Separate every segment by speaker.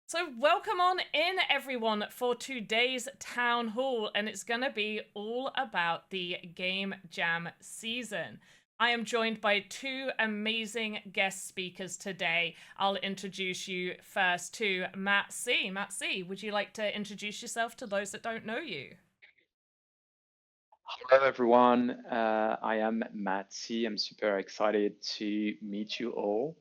Speaker 1: So, welcome on in, everyone, for today's town hall, and it's going to be all about the Game Jam season. I am joined by two amazing guest speakers today. I'll introduce you first to Matt C. Matt C, would you like to introduce yourself to those that don't know you?
Speaker 2: Hello, everyone. I am Matty. I'm super excited to meet you all.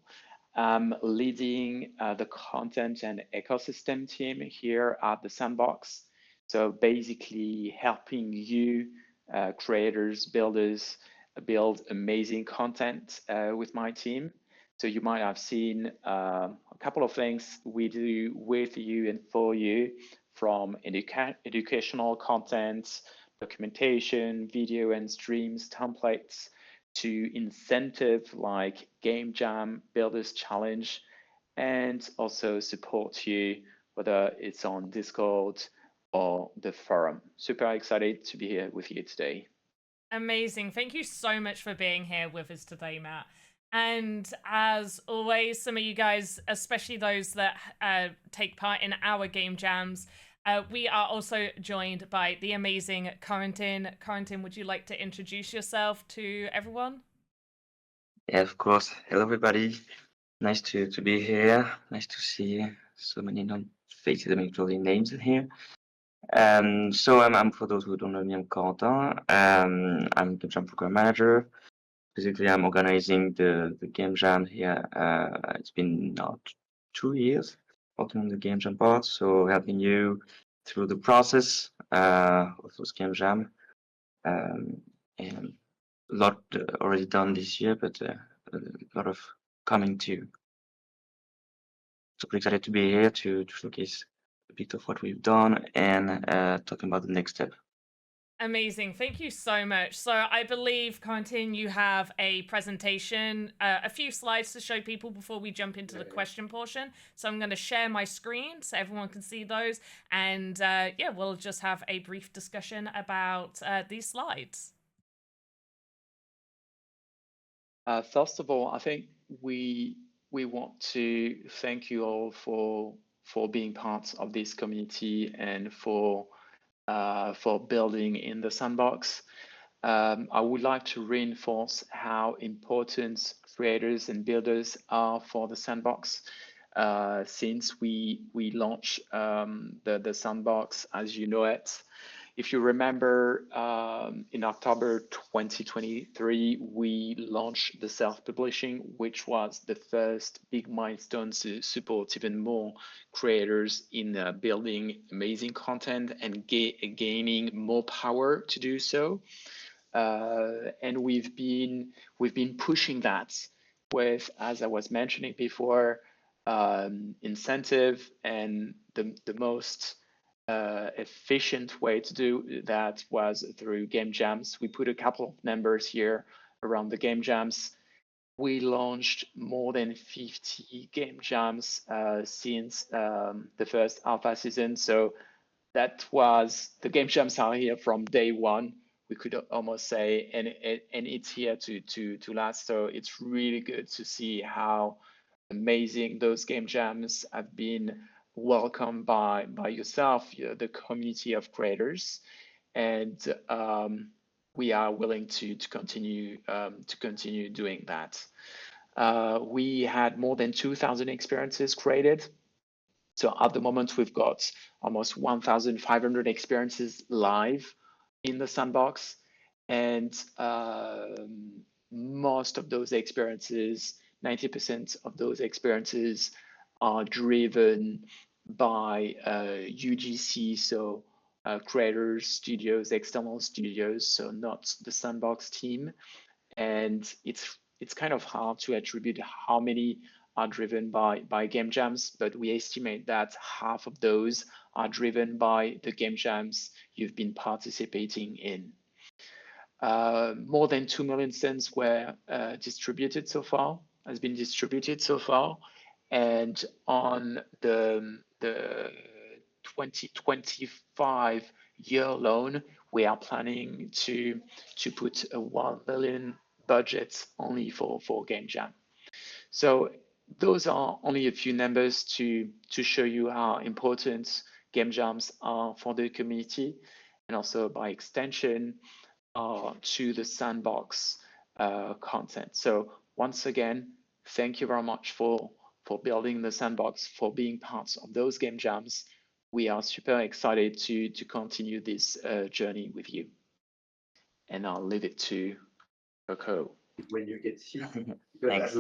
Speaker 2: I'm leading the content and ecosystem team here at the Sandbox. So basically helping you, creators, builders, build amazing content with my team. So you might have seen a couple of things we do with you and for you, from educational content, documentation, video and streams, templates, to incentive like Game Jam, Builders Challenge, and also support you, whether it's on Discord or the forum. Super excited to be here with you today.
Speaker 1: Amazing. Thank you so much for being here with us today, Matt. And as always, some of you guys, especially those that take part in our game jams, we are also joined by the amazing Corentin. Corentin, would you like to introduce yourself to everyone?
Speaker 3: Yeah, of course. Hello, everybody. Nice to be here. Nice to see so many known faces, including names in here. I'm for those who don't know me, I'm Corentin. I'm the Jam Program Manager. Basically, I'm organizing the Game Jam here. It's been now 2 years working on the Game Jam part, so helping you through the process of those Game Jam. Um, and a lot already done this year, but a lot of coming too. Super excited to be here to showcase a bit of what we've done and talking about the next step.
Speaker 1: Amazing. Thank you so much. So I believe, Corentin, you have a presentation, a few slides to show people before we jump into the question portion. So I'm going to share my screen so everyone can see those. And yeah, we'll just have a brief discussion about these slides.
Speaker 2: First of all, I think we want to thank you all for being part of this community and for building in the Sandbox. I would like to reinforce how important creators and builders are for the Sandbox. Since we launched the Sandbox as you know it. If you remember, in October 2023, we launched the self-publishing, which was the first big milestone to support even more creators in building amazing content and gaining more power to do so. And we've been pushing that with, as I was mentioning before, incentive, and the most efficient way to do that was through game jams. We put a couple of numbers here around the game jams. We launched more than 50 game jams since the first alpha season. So that was, the game jams are here from day one, we could almost say, and it's here to last. So it's really good to see how amazing those game jams have been welcomed by yourself, the community of creators, and we are willing to continue doing that. We had more than 2,000 experiences created. So at the moment, we've got almost 1,500 experiences live in the Sandbox, and most of those experiences, 90% of those experiences, are driven by UGC, so creators, studios, external studios, so not the Sandbox team. And it's kind of hard to attribute how many are driven by game jams, but we estimate that half of those are driven by the game jams you've been participating in. More than 2 million cents were distributed so far, has been distributed so far. And on the 2025 year loan, we are planning to put a 1 million budget only for game jam. So those are only a few numbers to show you how important game jams are for the community, and also by extension to the Sandbox content. So once again, thank you very much for building the Sandbox, for being part of those game jams. We are super excited to continue this journey with you. And I'll leave it to Coco.
Speaker 3: When you get here. Thanks.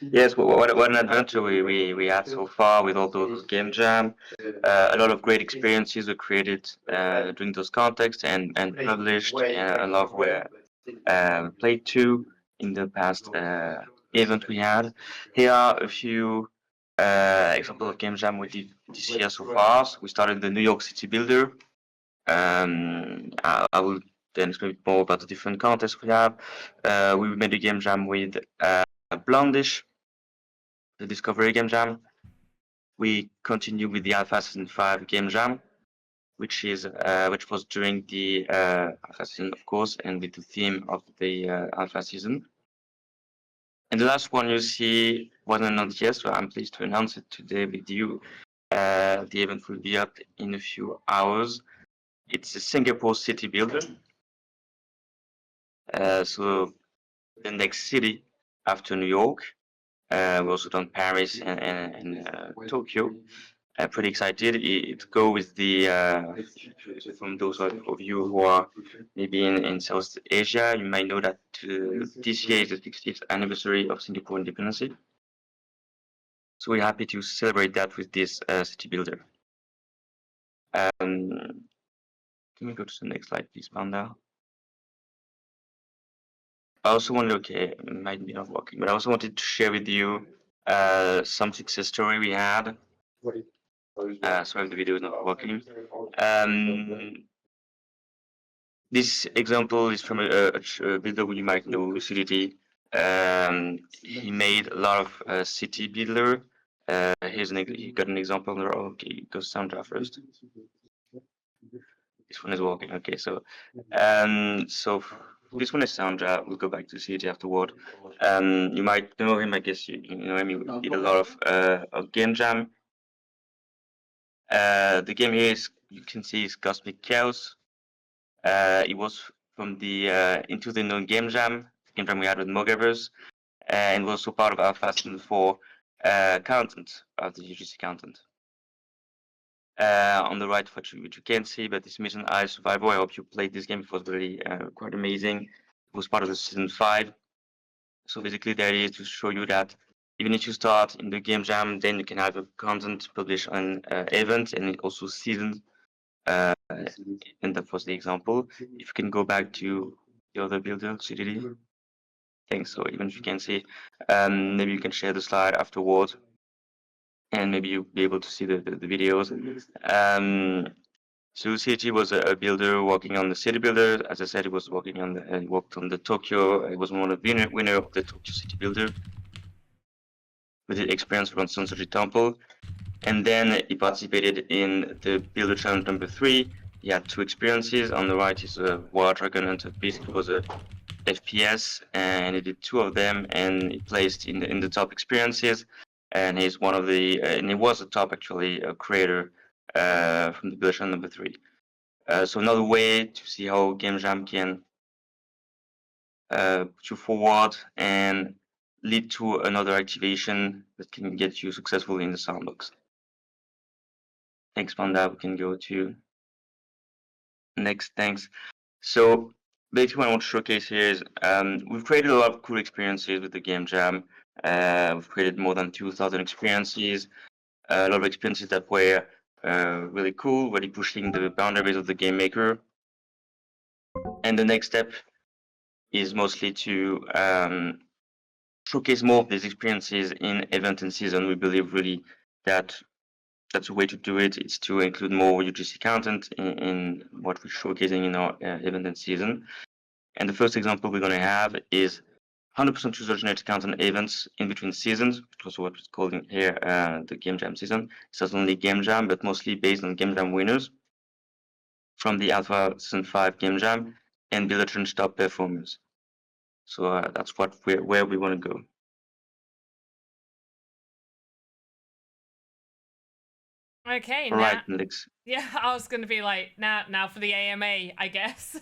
Speaker 3: Yes, what an adventure we had so far with all those game jam. A lot of great experiences were created during those contexts and published, and a lot were played too in the past event we had. Here are a few examples of game jam we did this year so far. So we started the New York City Builder. I will then explain more about the different contests we have. We made a game jam with Blondish, the Discovery game jam. We continue with the Alpha Season 5 game jam, which was during the Alpha season, of course, and with the theme of the Alpha season. And the last one you see wasn't announced yet, so I'm pleased to announce it today with you. The event will be up in a few hours. It's a Singapore city builder. So the next city after New York. We also done Paris and Tokyo. Pretty excited. It go with the from those of you who are maybe in South Asia, you might know that this year is the 60th anniversary of Singapore independence. So we're happy to celebrate that with this city builder. Can we go to the next slide, please, Panda? I also wanted, okay, it might be not working, but I also wanted to share with you some success story we had. Sorry, the video is not working. This example is from a builder you might know, Lucidity. He made a lot of city builder. He got an example. Okay, go Sandra first. This one is working. Okay, so this one is Sandra. We'll go back to city afterward. You might know him. I guess you know him. He did a lot of game jam. The game here is, you can see, is Cosmic Chaos. It was from the Into the Known game jam we had with Mogaverse, and was also part of our Season 4 content of the UGC content. On the right, what you can't see, but this Mission I Survival. I hope you played this game. It was really quite amazing. It was part of the Season 5. So basically, the idea is to show you that even if you start in the game jam, then you can have a content published on events and also seasons. And that was the example. If you can go back to the other builder, CDD. Thanks. So even if you can see, maybe you can share the slide afterwards, and maybe you'll be able to see the videos. So CG was a builder working on the city builder. As I said, he was working on he worked on the Tokyo. He was one of the winner of the Tokyo city builder with the experience around Sunsoji Temple. And then he participated in the builder challenge number 3. He had 2 experiences. On the right is a War Dragon Hunter Beast. It was a FPS, and he did 2 of them, and he placed in the top experiences. And he's one of the and he was a top actually creator from the builder challenge number 3. So another way to see how Game Jam can put you forward and lead to another activation that can get you successful in the Sandbox. Thanks, Panda. We can go to next. Thanks. So basically what I want to showcase here is we've created a lot of cool experiences with the Game Jam. We've created more than 2,000 experiences, a lot of experiences that were really cool, really pushing the boundaries of the game maker. And the next step is mostly to showcase more of these experiences in event and season. We believe really that that's a way to do it. It's to include more UGC content in what we're showcasing in our event and season. And the first example we're going to have is 100% user-generated content events in between seasons, which was what we're calling here the Game Jam season. It's not only Game Jam, but mostly based on Game Jam winners from the Alpha Season 5 Game Jam and Builder Challenge top performers. So that's where we want to go.
Speaker 1: Okay,
Speaker 3: All right,
Speaker 1: now,
Speaker 3: Alex.
Speaker 1: yeah, I was gonna be like, now for the AMA, I guess.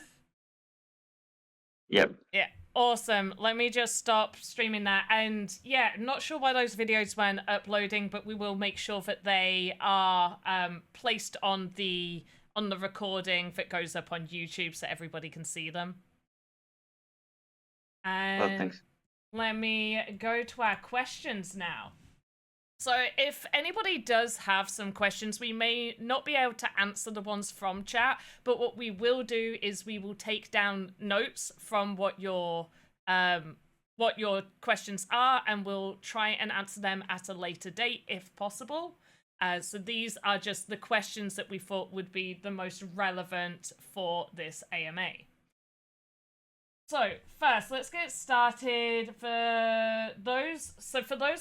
Speaker 3: Yep.
Speaker 1: Yeah, awesome. Let me just stop streaming that. And yeah, not sure why those videos weren't uploading, but we will make sure that they are placed on the recording that goes up on YouTube so everybody can see them.
Speaker 3: Well,
Speaker 1: And
Speaker 3: thanks.
Speaker 1: let me go to our questions now. So if anybody does have some questions, we may not be able to answer the ones from chat, but what we will do is we will take down notes from what your questions are, and we'll try and answer them at a later date if possible. So these are just the questions that we thought would be the most relevant for this AMA. So first, let's get started. For those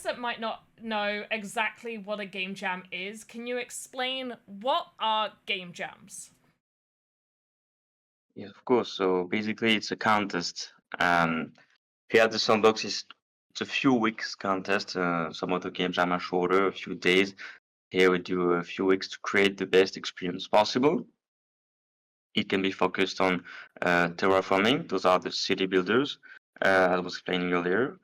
Speaker 1: that might not know exactly what a game jam is, can you explain what are game jams?
Speaker 3: Yeah, of course. So basically, it's a contest. Here at the Sandbox, it's a few weeks contest. Some other game jam are shorter, a few days. Here we do a few weeks to create the best experience possible. It can be focused on terraforming. Those are the city builders, as I was explaining earlier.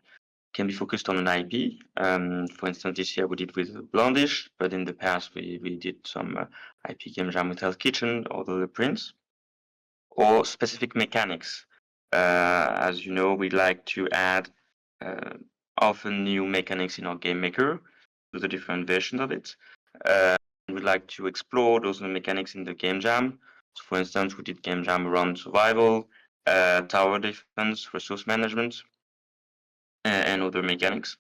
Speaker 3: Can be focused on an IP. For instance, this year we did with Blondish, but in the past we did some IP game jam with Hell's Kitchen or the Prince, or specific mechanics. As you know, we like to add uh, often new mechanics in our game maker to the different versions of it. We like to explore those new mechanics in the game jam. So for instance, we did game jam around survival, tower defense, resource management, and other mechanics.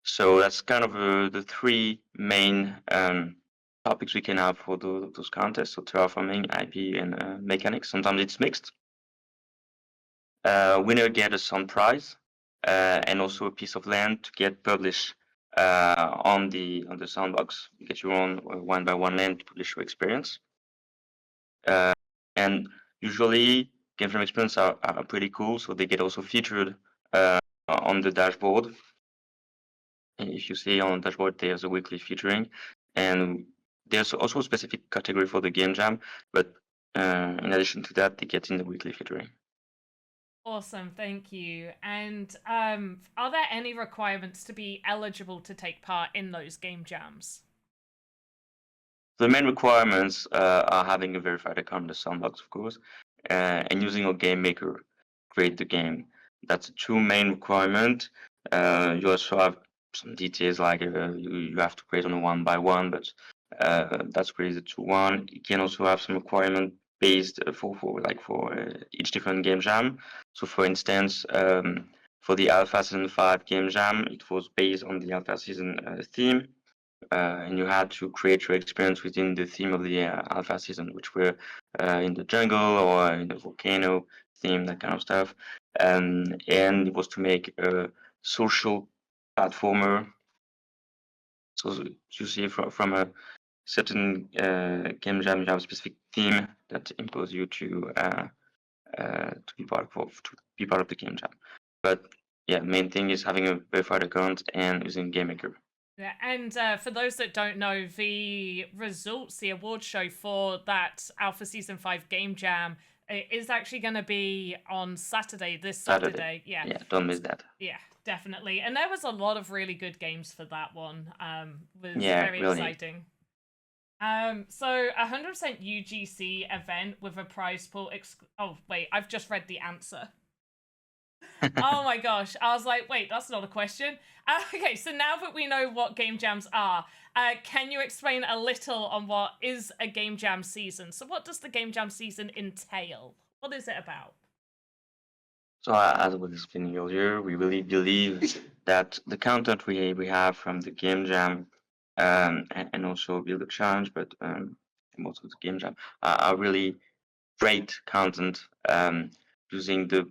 Speaker 3: So that's kind of the three main topics we can have for those contests. So terraforming, IP, and mechanics. Sometimes it's mixed. Winner get a sound prize and also a piece of land to get published on the Sandbox. You get your own one by one land to publish your experience. And usually game from experience are pretty cool, so they get also featured on the dashboard. And if you see on the dashboard, there's a weekly featuring, and there's also a specific category for the game jam. But in addition to that, they get in the weekly featuring.
Speaker 1: Awesome, thank you. And are there any requirements to be eligible to take part in those game jams?
Speaker 3: The main requirements are having a verified account in the Sandbox, of course, and using a game maker to create the game. That's the two main requirement. You also have some details like you have to create on a one by one, but that's really the two one. You can also have some requirement based for each different game jam. So for instance, for the Alpha Season 5 game jam, it was based on the Alpha Season theme. And you had to create your experience within the theme of the alpha season, which were in the jungle or in the volcano theme, that kind of stuff. And it was to make a social platformer. So you see from a certain game jam, you have a specific theme that imposes you to be part of the game jam. But yeah, main thing is having a verified account and using Game Maker.
Speaker 1: Yeah, and for those that don't know, the results, the award show for that Alpha Season 5 Game Jam is actually going to be on Saturday, this Saturday.
Speaker 3: Yeah, don't miss that.
Speaker 1: Yeah, definitely. And there was a lot of really good games for that one. It was
Speaker 3: Yeah,
Speaker 1: very
Speaker 3: really.
Speaker 1: exciting. So 100% UGC event with a prize pool. Oh, wait, I've just read the answer. Oh my gosh. I was like, wait, that's not a question. Okay, so now that we know what game jams are, can you explain a little on what is a game jam season? So what does the game jam season entail? What is it about?
Speaker 3: So as I was explaining earlier, we really believe that the content we have from the game jam and also Build a Challenge, but most of the game jam are really great content using the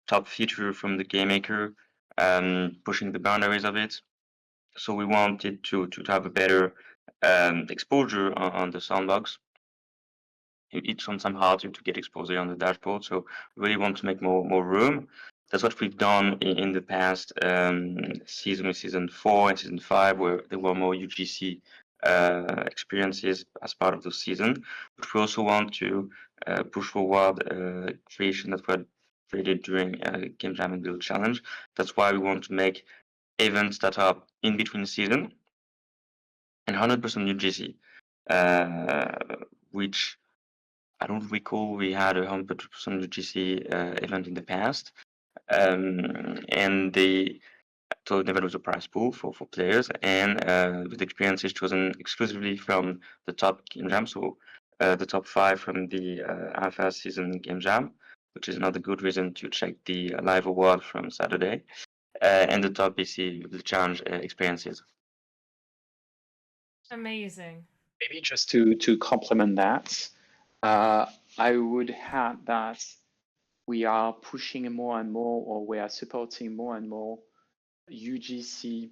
Speaker 3: top feature from the game maker, pushing the boundaries of it. So we wanted to have a better exposure on the Sandbox. It's sometimes hard to get exposure on the dashboard, so we really want to make more room. That's what we've done in the past season 4 and season 5, where there were more UGC experiences as part of the season, but we also want to push forward creation that were created during Game Jam and Build Challenge. That's why we want to make events that are in between season and 100% UGC, which I don't recall we had a 100% UGC event in the past. And so there was a prize pool for players, and with experiences chosen exclusively from the top game jam, so the top 5 from the Alpha season game jam, which is another good reason to check the live award from Saturday, and the top BC the challenge experiences.
Speaker 1: Amazing.
Speaker 2: Maybe just to complement that, I would add that we are pushing more and more, or we are supporting more and more UGC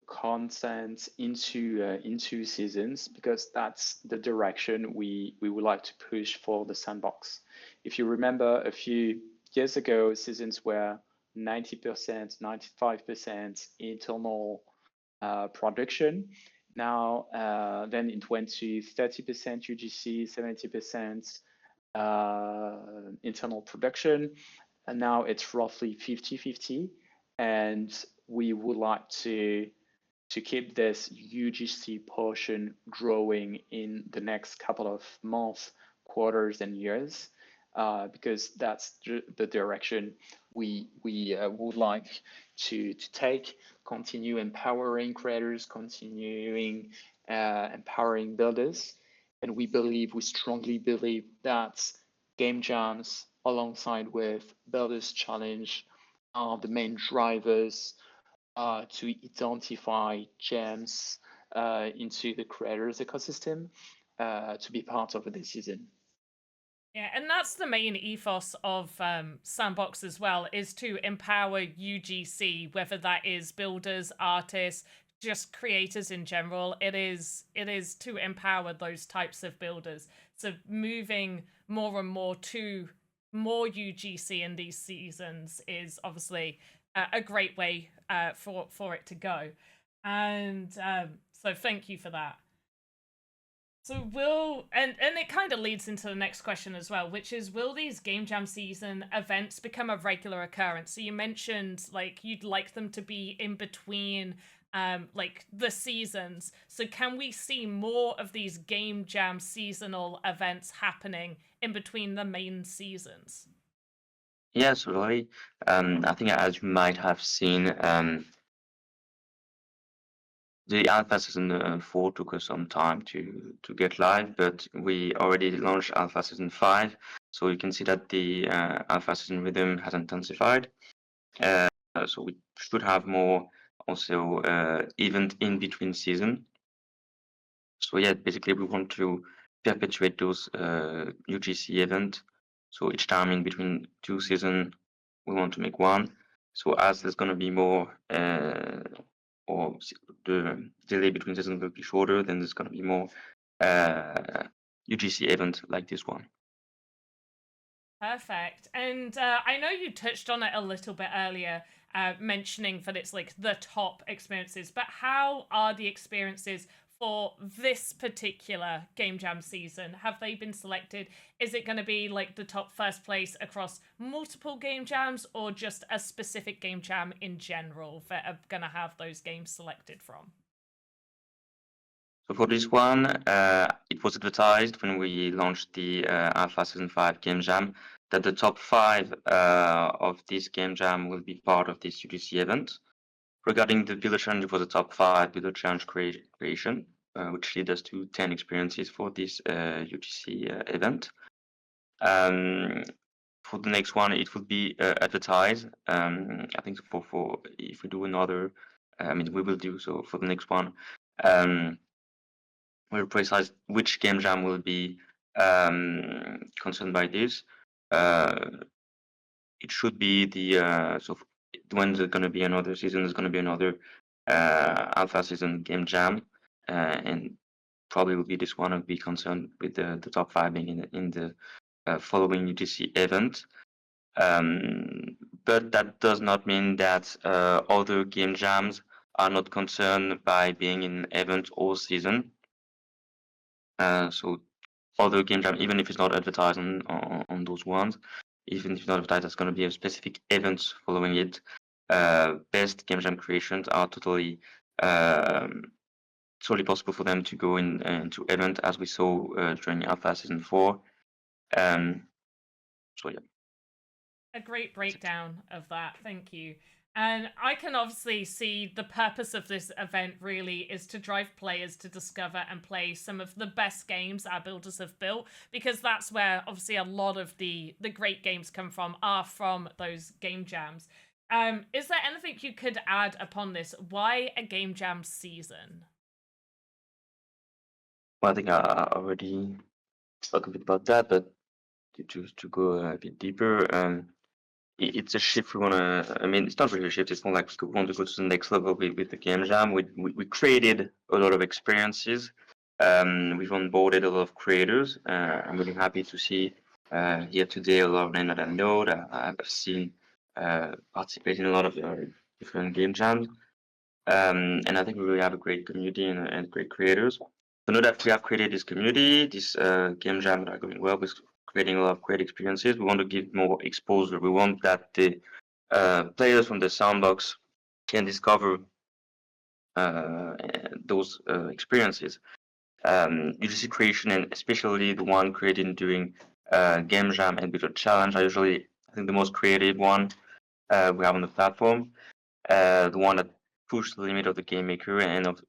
Speaker 2: content into seasons, because that's the direction we would like to push for the Sandbox. If you remember, a few years ago, seasons were 90%, 95% internal production. Now, then it went to 30% UGC, 70% internal production, and now it's roughly 50-50. And we would like to keep this UGC portion growing in the next couple of months, quarters, and years, because that's the direction we would like to take. Continue empowering creators, continuing empowering builders, and we strongly believe that game jams alongside with Builders Challenge are the main drivers to identify gems into the creators ecosystem to be part of this season.
Speaker 1: Yeah, and that's the main ethos of Sandbox as well, is to empower UGC, whether that is builders, artists, just creators in general. It is to empower those types of builders. So moving more and more to more UGC in these seasons is obviously a great way for it to go. And so thank you for that. So and it kind of leads into the next question as well, which is, will these Game Jam season events become a regular occurrence? So you mentioned like you'd like them to be in between like the seasons. So can we see more of these Game Jam seasonal events happening in between the main seasons?
Speaker 3: Yeah, absolutely. I think as you might have seen, the Alpha Season 4 took us some time to get live, but we already launched Alpha Season 5, so you can see that the Alpha Season rhythm has intensified. So we should have more also event in between season. So yeah, basically we want to perpetuate those UGC event. So each time in between 2 seasons, we want to make one. So as there's going to be more or the delay between seasons will be shorter, then there's going to be more UGC event like this one.
Speaker 1: Perfect. And I know you touched on it a little bit earlier, mentioning that it's like the top experiences, but how are the experiences for this particular Game Jam season? Have they been selected? Is it going to be like the top first place across multiple Game Jams, or just a specific Game Jam in general that are going to have those games selected from?
Speaker 3: So for this one, it was advertised when we launched the Alpha Season 5 Game Jam that the top 5 of this Game Jam will be part of this UGC event. Regarding the Builder Challenge, it was the top 5 Builder Challenge creation, which led us to 10 experiences for this UGC event. For the next one, it will be advertised. I think for if we do another, I mean, we will do so for the next one. We'll precise which Game Jam will be concerned by this. It should be the so when there's going to be another season, there's going to be another Alpha Season Game Jam, and probably will be this one will be concerned with the top 5 being in the following UGC event. But that does not mean that other game jams are not concerned by being in event all season. So other game jam, even if it's not advertised on those ones, even if it's not advertised, there's going to be a specific event following it. Best game jam creations are totally possible for them to go into event, as we saw during Alpha Season 4. So yeah.
Speaker 1: A great breakdown of that. Thank you. And I can obviously see the purpose of this event really is to drive players to discover and play some of the best games our builders have built, because that's where obviously a lot of the great games come from, are from those game jams. Is there anything you could add upon this? Why a game jam season?
Speaker 3: Well, I think I already spoke a bit about that, but to go a bit deeper, it's a shift we want to. I mean, it's not really a shift. It's more like we want to go to the next level with the game jam. We created a lot of experiences. We've onboarded a lot of creators. I'm really happy to see here today a lot of them that I know that I've seen participate in a lot of different game jams. And I think we really have a great community and great creators. So now that we have created this community, this game jam that are going well with creating a lot of great experiences, we want to give more exposure. We want that the players from the Sandbox can discover those experiences. UGC creation, and especially the one created during game jam and Bit challenge, are usually, I think, the most creative one we have on the platform. The one that pushed the limit of the game maker, and of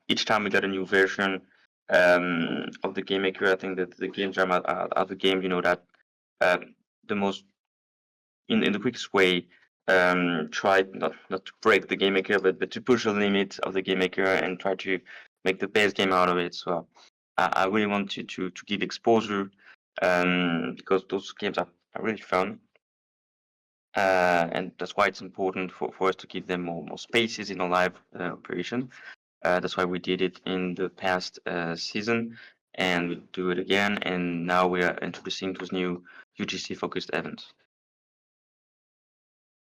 Speaker 3: each time we got a new version of the game maker, I think that the game jam are the game, that the most in the quickest way try not to break the game maker, but to push the limit of the game maker and try to make the best game out of it. So I really want to give exposure because those games are really fun. And that's why it's important for us to give them more spaces in our live operation. That's why we did it in the past season, and we'll do it again. And now we are introducing those new UGC focused events.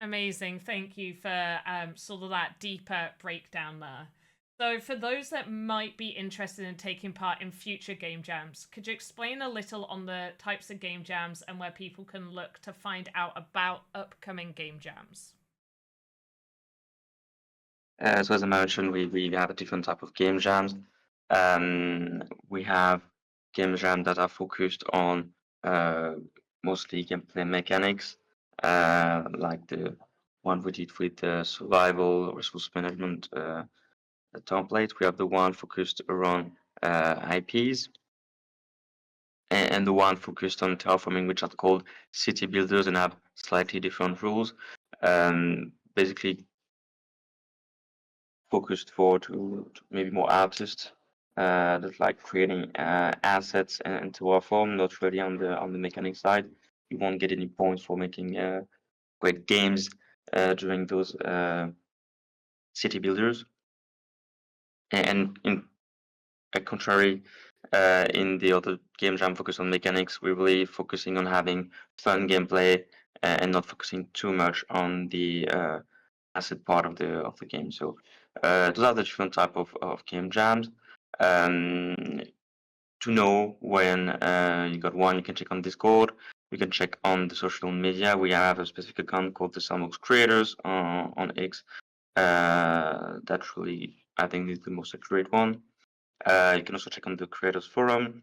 Speaker 1: Amazing. Thank you for sort of that deeper breakdown there. So for those that might be interested in taking part in future game jams, could you explain a little on the types of game jams and where people can look to find out about upcoming game jams?
Speaker 3: So as I mentioned, we have a different type of game jams. We have game jams that are focused on mostly gameplay mechanics, like the one we did with survival resource management template. We have the one focused around IPs, and the one focused on terraforming, which are called city builders and have slightly different rules. Basically focused to maybe more artists that like creating assets and terraform, not really on the mechanic side. You won't get any points for making great games during those city builders. And in a contrary, in the other game jam focused on mechanics, we're really focusing on having fun gameplay and not focusing too much on the asset part of the game. So those are the different type of game jams. To know when you got one, you can check on Discord. You can check on the social media. We have a specific account called the Sandbox Creators on X. That really, I think, is the most accurate one. You can also check on the Creators Forum.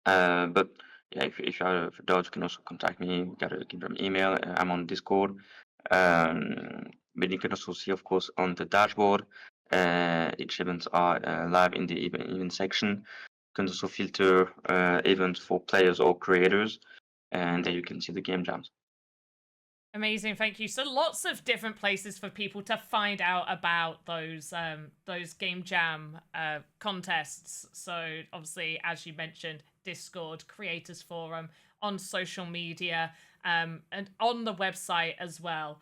Speaker 3: But yeah, if you have doubts, you can also contact me. You got a Game email. I'm on Discord. But you can also see, of course, on the dashboard, each events are live in the event section. You can also filter events for players or creators, and there you can see the game jams.
Speaker 1: Amazing, thank you. So lots of different places for people to find out about those game jam contests. So obviously, as you mentioned, Discord, Creators Forum, on social media, and on the website as well.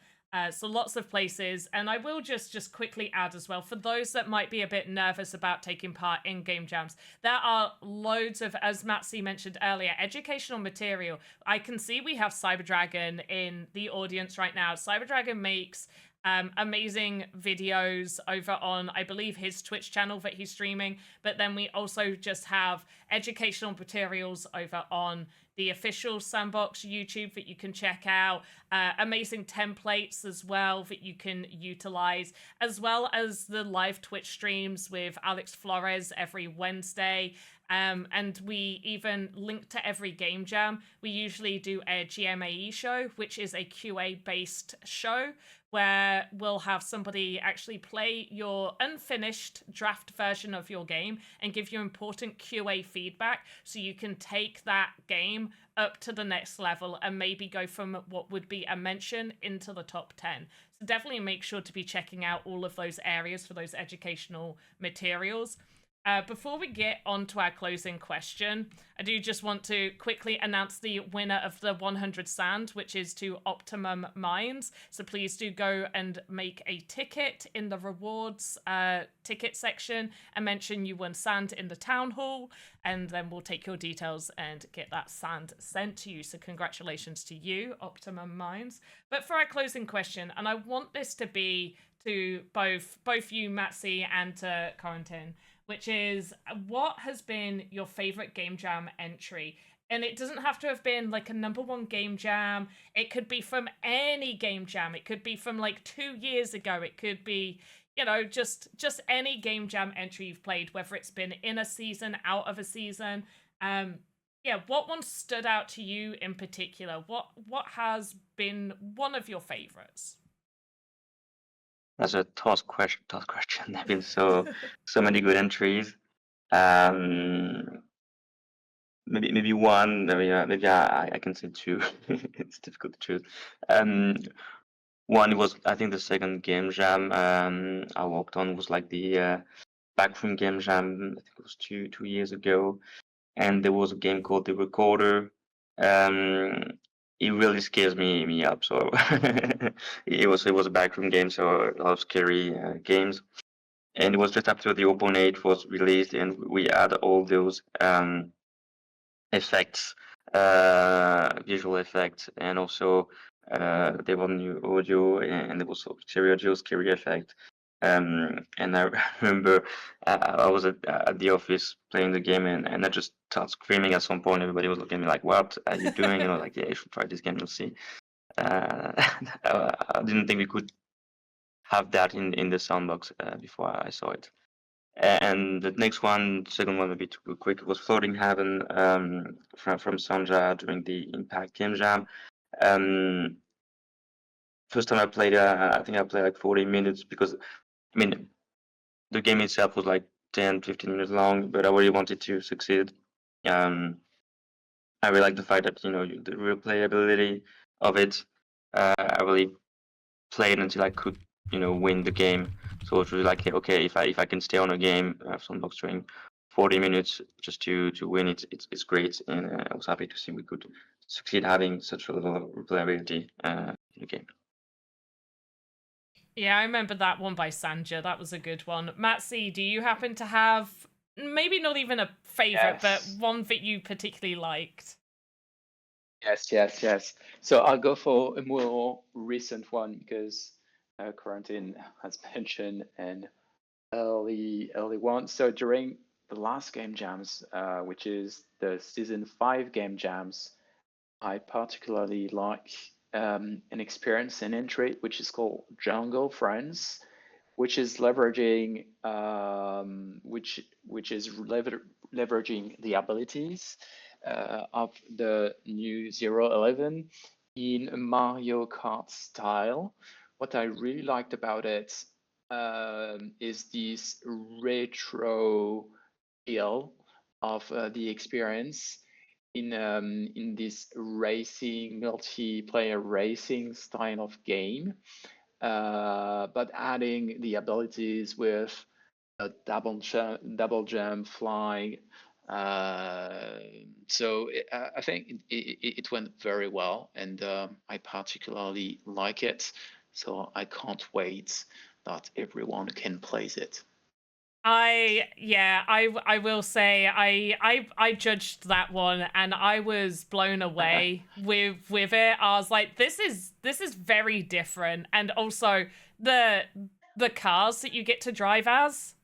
Speaker 1: So lots of places. And I will just quickly add as well, for those that might be a bit nervous about taking part in game jams, there are loads of, as Matsi mentioned earlier, educational material. I can see we have Cyberdragon in the audience right now. Cyberdragon makes Amazing videos over on, I believe, his Twitch channel that he's streaming. But then we also just have educational materials over on the official Sandbox YouTube that you can check out. Amazing templates as well that you can utilize, as well as the live Twitch streams with Alex Flores every Wednesday. And we even link to every game jam. We usually do a GMAE show, which is a QA based show where we'll have somebody actually play your unfinished draft version of your game and give you important QA feedback so you can take that game up to the next level and maybe go from what would be a mention into the top 10. So definitely make sure to be checking out all of those areas for those educational materials. Before we get on to our closing question, I do just want to quickly announce the winner of the 100 Sand, which is to Optimum Minds. So please do go and make a ticket in the rewards ticket section and mention you won Sand in the town hall, and then we'll take your details and get that Sand sent to you. So congratulations to you, Optimum Minds. But for our closing question, and I want this to be to both you, Matsy, and to Corentin, which is, what has been your favorite game jam entry? And it doesn't have to have been like a #1 game jam. It could be from any game jam. It could be from like 2 years ago. It could be, you know, just any game jam entry you've played, whether it's been in a season, out of a season. Yeah, what one stood out to you in particular? What has been one of your favorites?
Speaker 3: That's a tough question. There have been so many good entries. Um, maybe one. Maybe I can say two. It's difficult to choose. One was, I think, the second game jam I worked on was like the backroom game jam. I think it was two years ago, and there was a game called The Recorder. It really scares me up. So it was a backroom game, so a lot of scary games. And it was just after the Open 8 was released, and we had all those effects, visual effects, and also there was new audio, and there was also scary effect. And I remember I was at the office playing the game, and I just started screaming at some point. Everybody was looking at me like, "What are you doing?" You know, like, "Yeah, you should try this game. You'll see." I didn't think we could have that in the Sandbox before I saw it. And the next one, second one, maybe too quick, was Floating Heaven from Sandra during the Impact Game Jam. First time I played, I think I played like 40 minutes because, I mean, the game itself was like 10, 15 minutes long, but I really wanted to succeed. I really like the fact that, you know, the replayability of it. I really played until I could, you know, win the game. So it was like, okay, if I can stay on a game, Sandbox during 40 minutes just to win it, it's great. And I was happy to see we could succeed having such a level of replayability in the game.
Speaker 1: Yeah, I remember that one by Sanja. That was a good one. Matsy, do you happen to have maybe not even a favorite, but one that you particularly liked?
Speaker 2: Yes. So I'll go for a more recent one because Corentin has mentioned an early one. So during the last game jams, which is the season 5 game jams, I particularly like an experience in entry which is called Jungle Friends, which is leveraging leveraging the abilities of the new 011 in a Mario Kart style. What I really liked about it is this retro feel of the experience in this racing multiplayer racing style of game, but adding the abilities with a double jump, flying. So I think it went very well, and I particularly like it. So I can't wait that everyone can play it.
Speaker 1: I will say I judged that one and I was blown away with it. I was like, this is very different, and also the cars that you get to drive as,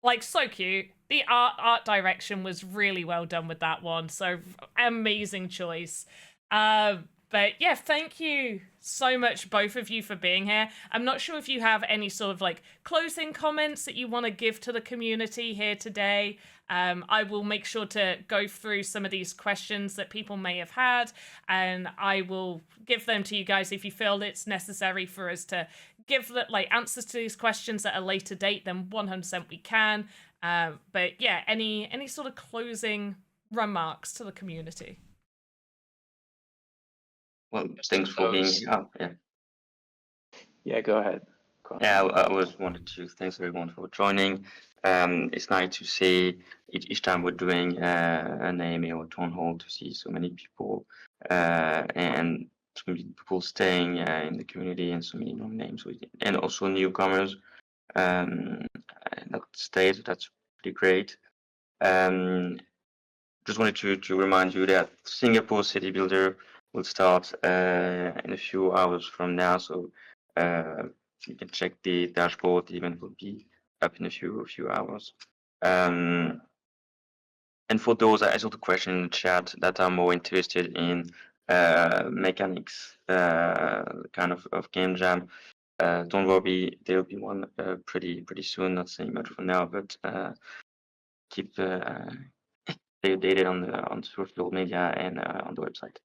Speaker 1: like, so cute. The art direction was really well done with that one. So amazing choice. But yeah, thank you so much, both of you, for being here. I'm not sure if you have any sort of like closing comments that you want to give to the community here today. I will make sure to go through some of these questions that people may have had, and I will give them to you guys if you feel it's necessary for us to give like answers to these questions at a later date. Then 100% we can. But yeah, any sort of closing remarks to the community?
Speaker 3: Well,
Speaker 2: Just
Speaker 3: thanks
Speaker 2: to
Speaker 3: for being
Speaker 2: close.
Speaker 3: here. Oh, yeah.
Speaker 2: Yeah, go ahead.
Speaker 3: Yeah, I was wanted to thanks everyone for joining. It's nice to see each time we're doing an AMA or town hall to see so many people and so many people staying in the community and so many known names and also newcomers that stayed. That's pretty great. Just wanted to remind you that Singapore City Builder will start in a few hours from now, so you can check the dashboard. The event will be up in a few hours. And for those, I saw the question in the chat that are more interested in mechanics, kind of game jam. Don't worry, there will be one pretty soon. Not saying much for now, but keep stay updated on social media and on the website.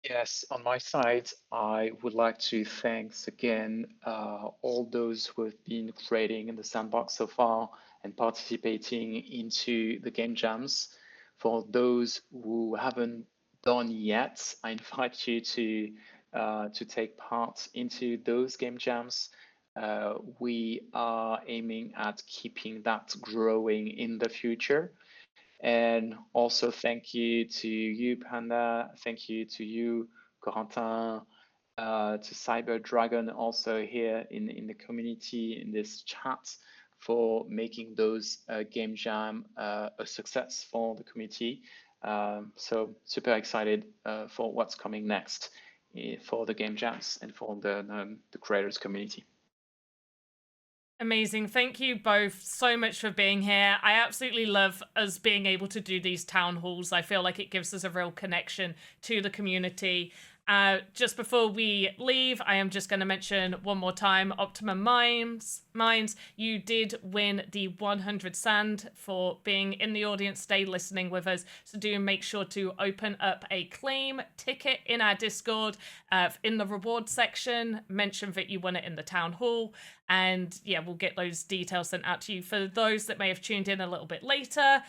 Speaker 2: Yes, on my side, I would like to thanks again all those who have been creating in the sandbox so far and participating into the game jams. For those who haven't done yet, I invite you to take part into those game jams. We are aiming at keeping that growing in the future. And also thank you to you, Panda. Thank you to you, Corentin, to Cyber Dragon, also here in the community, in this chat, for making those game jam a success for the community. So super excited for what's coming next for the game jams and for the creators community.
Speaker 1: Amazing. Thank you both so much for being here. I absolutely love us being able to do these town halls. I feel like it gives us a real connection to the community. Just before we leave, I am just going to mention one more time, Optimum Minds, you did win the 100 Sand for being in the audience today, listening with us. So do make sure to open up a claim ticket in our Discord, in the reward section, mention that you won it in the town hall. And yeah, we'll get those details sent out to you. For those that may have tuned in a little bit later,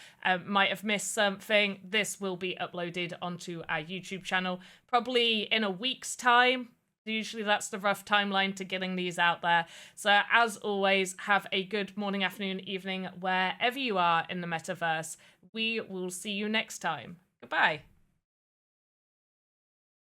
Speaker 1: might have missed something, this will be uploaded onto our YouTube channel probably in a week's time. Usually that's the rough timeline to getting these out there. So as always, have a good morning, afternoon, evening, wherever you are in the metaverse. We will see you next time. Goodbye.